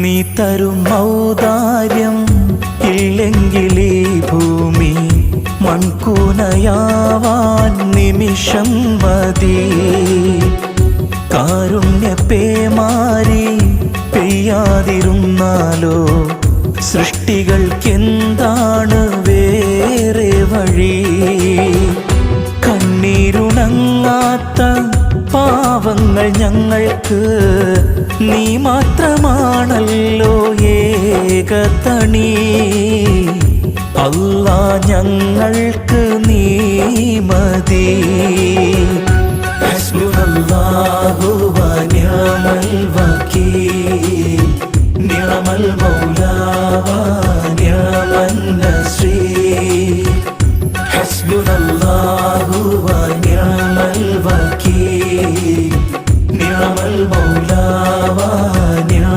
നീ തരും ഔദാര്യം ഇല്ലെങ്കിലീ ഭൂമി മൺകൂനയാവാൻ നിമിഷം മതി. കാരുണ്യപ്പേമാരി പെയ്യാതിരുന്നാലോ സൃഷ്ടികൾക്കെന്താണ് വേറെ വഴി? കണ്ണീരുണങ്ങാത്ത പാവങ്ങൾ ഞങ്ങൾക്ക് നീ മാത്രമാണല്ലോ ഏകതണി. അല്ലാ ഞങ്ങൾക്ക് നീ മതി. ഹസ്ബുനല്ലാഹു വ നിഅമൽ വകീൽ, നിഅമൽ മൗലാ വ നിഅമൻ നസീർ. ഹസ്ബുനല്ലാഹു വ നിഅമൽ വകീൽ, നിഅമൽ മൗലാ വ